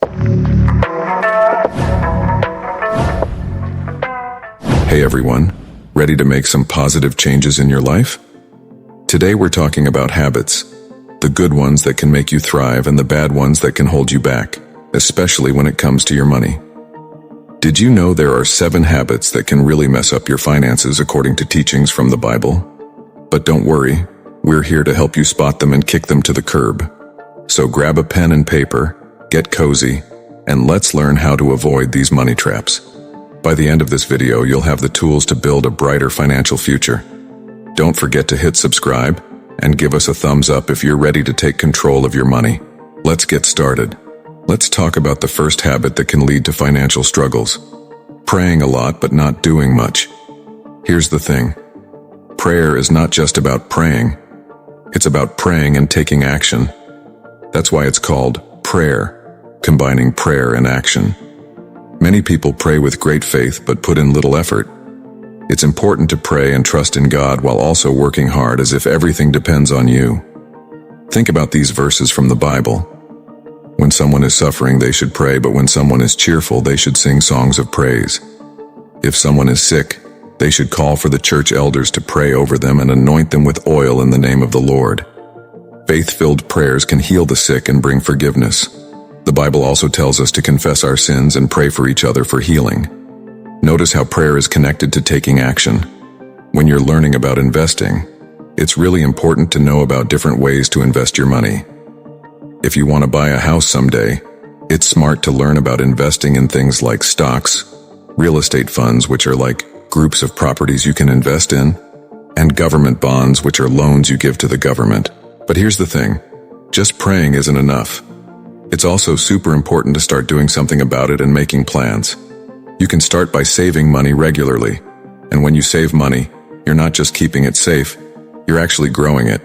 Hey everyone, ready to make some positive changes in your life? Today we're talking about habits, the good ones that can make you thrive and the bad ones that can hold you back, especially when it comes to your money. Did you know there are 7 habits that can really mess up your finances according to teachings from the Bible? But don't worry, we're here to help you spot them and kick them to the curb. So grab a pen and paper, get cozy, and let's learn how to avoid these money traps. By the end of this video, you'll have the tools to build a brighter financial future. Don't forget to hit subscribe and give us a thumbs up if you're ready to take control of your money. Let's get started. Let's talk about the first habit that can lead to financial struggles. Praying a lot but not doing much. Here's the thing. Prayer is not just about praying. It's about praying and taking action. That's why it's called prayer, combining prayer and action. Many people pray with great faith but put in little effort. It's important to pray and trust in God while also working hard as if everything depends on you. Think about these verses from the Bible. When someone is suffering, they should pray, but when someone is cheerful, they should sing songs of praise. If someone is sick, they should call for the church elders to pray over them and anoint them with oil in the name of the Lord. Faith-filled prayers can heal the sick and bring forgiveness. The Bible also tells us to confess our sins and pray for each other for healing. Notice how prayer is connected to taking action. When you're learning about investing, it's really important to know about different ways to invest your money. If you want to buy a house someday, it's smart to learn about investing in things like stocks, real estate funds, which are like groups of properties you can invest in, and government bonds, which are loans you give to the government. But here's the thing, just praying isn't enough. It's also super important to start doing something about it and making plans. You can start by saving money regularly. And when you save money, you're not just keeping it safe, you're actually growing it.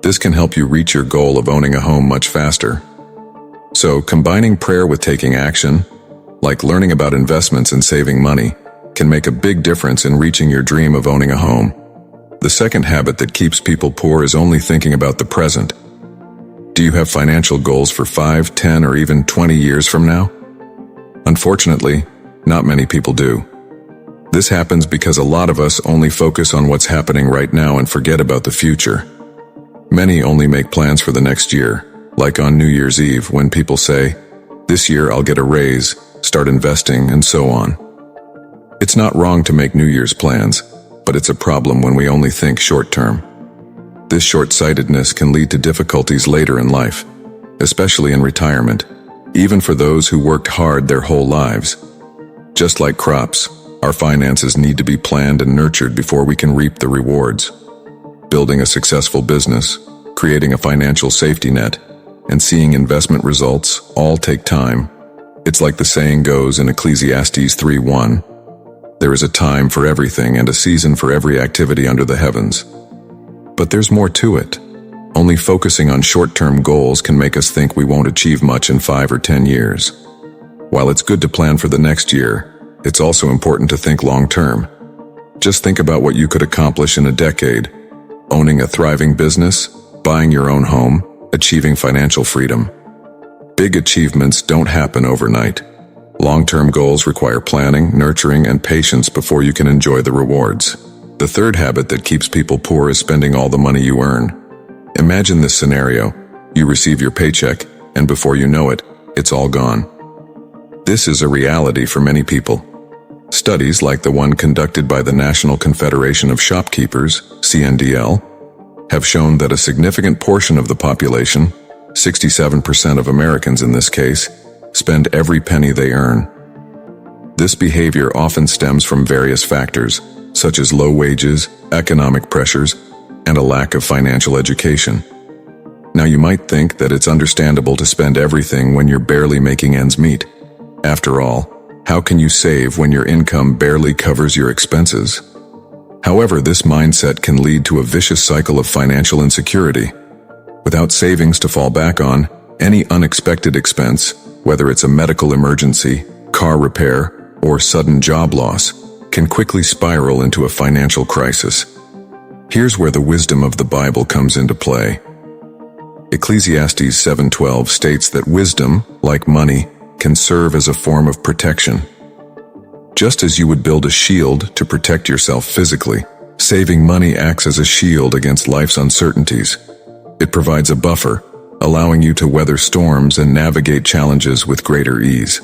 This can help you reach your goal of owning a home much faster. So, combining prayer with taking action, like learning about investments and saving money, can make a big difference in reaching your dream of owning a home. The second habit that keeps people poor is only thinking about the present. Do you have financial goals for 5, 10, or even 20 years from now? Unfortunately, not many people do. This happens because a lot of us only focus on what's happening right now and forget about the future. Many only make plans for the next year, like on New Year's Eve when people say, "This year I'll get a raise, start investing," and so on. It's not wrong to make New Year's plans, but it's a problem when we only think short-term. This short-sightedness can lead to difficulties later in life, especially in retirement, even for those who worked hard their whole lives. Just like crops, our finances need to be planned and nurtured before we can reap the rewards. Building a successful business, creating a financial safety net, and seeing investment results all take time. It's like the saying goes in Ecclesiastes 3:1, "There is a time for everything and a season for every activity under the heavens." But there's more to it. Only focusing on short-term goals can make us think we won't achieve much in 5 or 10 years. While it's good to plan for the next year, it's also important to think long-term. Just think about what you could accomplish in a decade. Owning a thriving business, buying your own home, achieving financial freedom. Big achievements don't happen overnight. Long-term goals require planning, nurturing, and patience before you can enjoy the rewards. The third habit that keeps people poor is spending all the money you earn. Imagine this scenario. You receive your paycheck, and before you know it, it's all gone. This is a reality for many people. Studies like the one conducted by the National Confederation of Shopkeepers, CNDL, have shown that a significant portion of the population, 67% of Americans in this case, spend every penny they earn. This behavior often stems from various factors, such as low wages, economic pressures, and a lack of financial education. Now you might think that it's understandable to spend everything when you're barely making ends meet. After all, how can you save when your income barely covers your expenses? However, this mindset can lead to a vicious cycle of financial insecurity. Without savings to fall back on, any unexpected expense, whether it's a medical emergency, car repair, or sudden job loss, can quickly spiral into a financial crisis. Here's where the wisdom of the Bible comes into play. Ecclesiastes 7:12 states that wisdom, like money, can serve as a form of protection. Just as you would build a shield to protect yourself physically, saving money acts as a shield against life's uncertainties. It provides a buffer, allowing you to weather storms and navigate challenges with greater ease.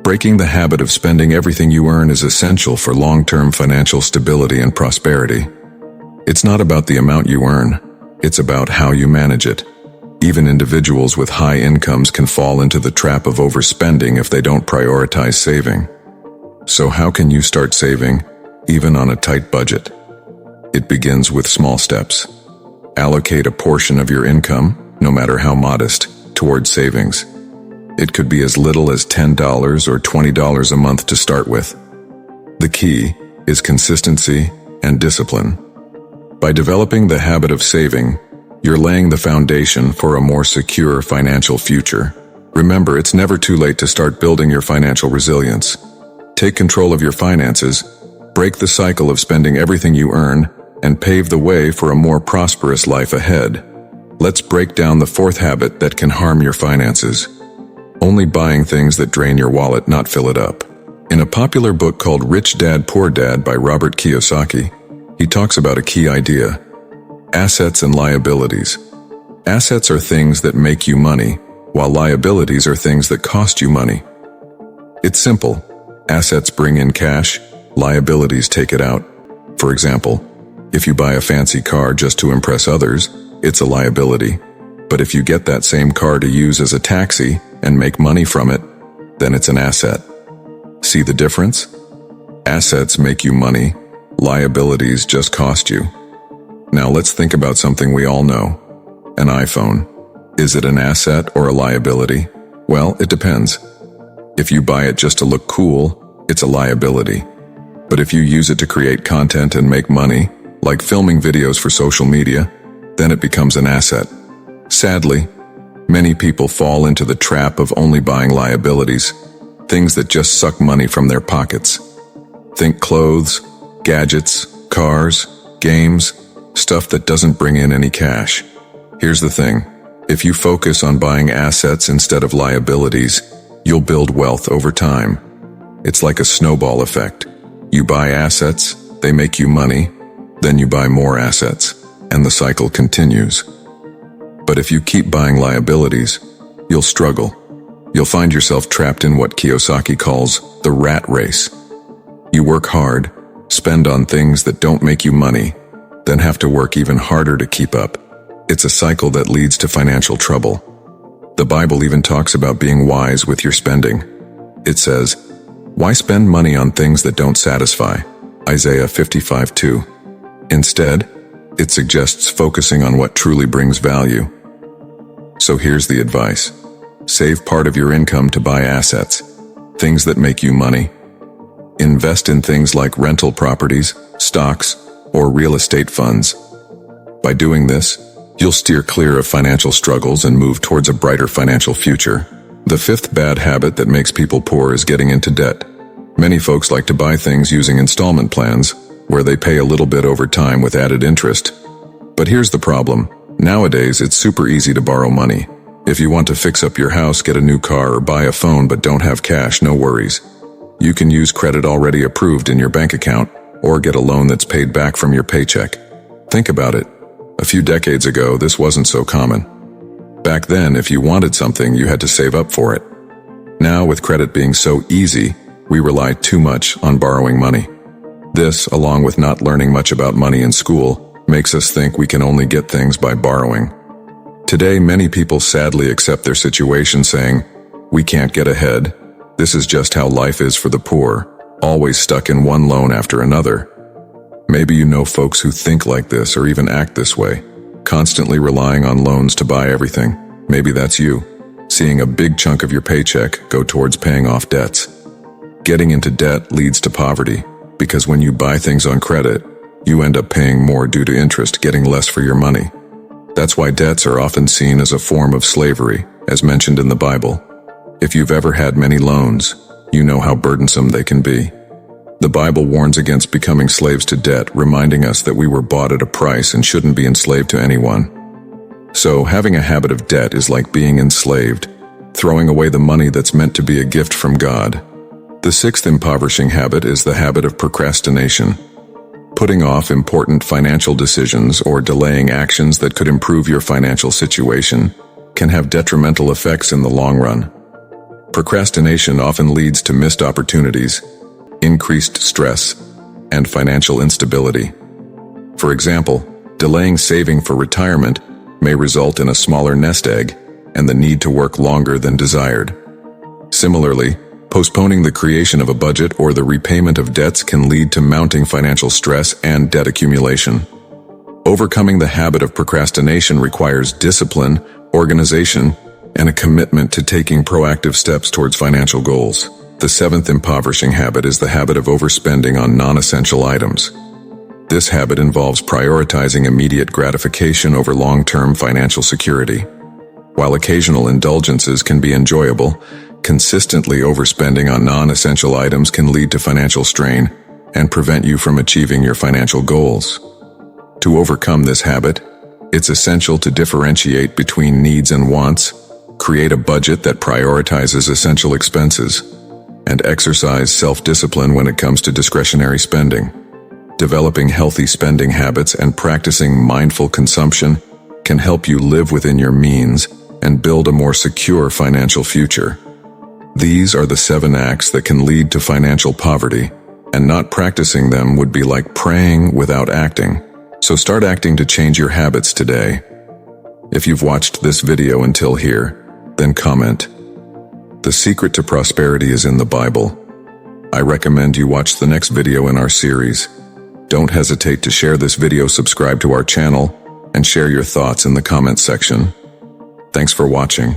Breaking the habit of spending everything you earn is essential for long-term financial stability and prosperity. It's not about the amount you earn, it's about how you manage it. Even individuals with high incomes can fall into the trap of overspending if they don't prioritize saving. So how can you start saving, even on a tight budget? It begins with small steps. Allocate a portion of your income, no matter how modest, towards savings. It could be as little as $10 or $20 a month to start with. The key is consistency and discipline. By developing the habit of saving, you're laying the foundation for a more secure financial future. Remember, it's never too late to start building your financial resilience. Take control of your finances, break the cycle of spending everything you earn, and pave the way for a more prosperous life ahead. Let's break down the fourth habit that can harm your finances. Only buying things that drain your wallet, not fill it up. In a popular book called Rich Dad, Poor Dad by Robert Kiyosaki, he talks about a key idea: assets and liabilities. Assets are things that make you money, while liabilities are things that cost you money. It's simple. Assets bring in cash, liabilities take it out. For example, if you buy a fancy car just to impress others, it's a liability. But if you get that same car to use as a taxi and make money from it, then it's an asset. See the difference? Assets make you money, liabilities just cost you. Now let's think about something we all know. An iPhone. Is it an asset or a liability? Well, it depends. If you buy it just to look cool, it's a liability. But if you use it to create content and make money, like filming videos for social media, then it becomes an asset. Sadly, many people fall into the trap of only buying liabilities, things that just suck money from their pockets. Think clothes, gadgets, cars, games, stuff that doesn't bring in any cash. Here's the thing. If you focus on buying assets instead of liabilities, you'll build wealth over time. It's like a snowball effect. You buy assets, they make you money, then you buy more assets, and the cycle continues. But if you keep buying liabilities, you'll struggle. You'll find yourself trapped in what Kiyosaki calls the rat race. You work hard, spend on things that don't make you money, then have to work even harder to keep up. It's a cycle that leads to financial trouble. The Bible even talks about being wise with your spending. It says, "Why spend money on things that don't satisfy?" Isaiah 55:2. Instead, it suggests focusing on what truly brings value. So here's the advice. Save part of your income to buy assets, things that make you money. Invest in things like rental properties, stocks, or real estate funds. By doing this, you'll steer clear of financial struggles and move towards a brighter financial future. The fifth bad habit that makes people poor is getting into debt. Many folks like to buy things using installment plans, where they pay a little bit over time with added interest. But here's the problem. Nowadays, it's super easy to borrow money. If you want to fix up your house, get a new car, or buy a phone but don't have cash, no worries. You can use credit already approved in your bank account, or get a loan that's paid back from your paycheck. Think about it. A few decades ago, this wasn't so common. Back then, if you wanted something, you had to save up for it. Now, with credit being so easy, we rely too much on borrowing money. This, along with not learning much about money in school, makes us think we can only get things by borrowing. Today, many people sadly accept their situation, saying, "We can't get ahead. This is just how life is for the poor, always stuck in one loan after another." Maybe you know folks who think like this or even act this way, constantly relying on loans to buy everything. Maybe that's you, seeing a big chunk of your paycheck go towards paying off debts. Getting into debt leads to poverty, because when you buy things on credit, you end up paying more due to interest, getting less for your money. That's why debts are often seen as a form of slavery, as mentioned in the Bible. If you've ever had many loans, you know how burdensome they can be. The Bible warns against becoming slaves to debt, reminding us that we were bought at a price and shouldn't be enslaved to anyone. So, having a habit of debt is like being enslaved. throwing away the money that's meant to be a gift from God. The sixth impoverishing habit is the habit of procrastination. Putting off important financial decisions or delaying actions that could improve your financial situation can have detrimental effects in the long run. Procrastination often leads to missed opportunities, increased stress, and financial instability. For example, delaying saving for retirement may result in a smaller nest egg and the need to work longer than desired. Similarly, postponing the creation of a budget or the repayment of debts can lead to mounting financial stress and debt accumulation. Overcoming the habit of procrastination requires discipline, organization, and a commitment to taking proactive steps towards financial goals. The seventh impoverishing habit is the habit of overspending on non-essential items. This habit involves prioritizing immediate gratification over long-term financial security. While occasional indulgences can be enjoyable, consistently overspending on non-essential items can lead to financial strain and prevent you from achieving your financial goals. To overcome this habit, it's essential to differentiate between needs and wants, create a budget that prioritizes essential expenses, and exercise self-discipline when it comes to discretionary spending. Developing healthy spending habits and practicing mindful consumption can help you live within your means and build a more secure financial future. These are the 7 acts that can lead to financial poverty, and not practicing them would be like praying without acting. So start acting to change your habits today. If you've watched this video until here, then comment. The secret to prosperity is in the Bible. I recommend you watch the next video in our series. Don't hesitate to share this video, subscribe to our channel, and share your thoughts in the comments section. Thanks for watching.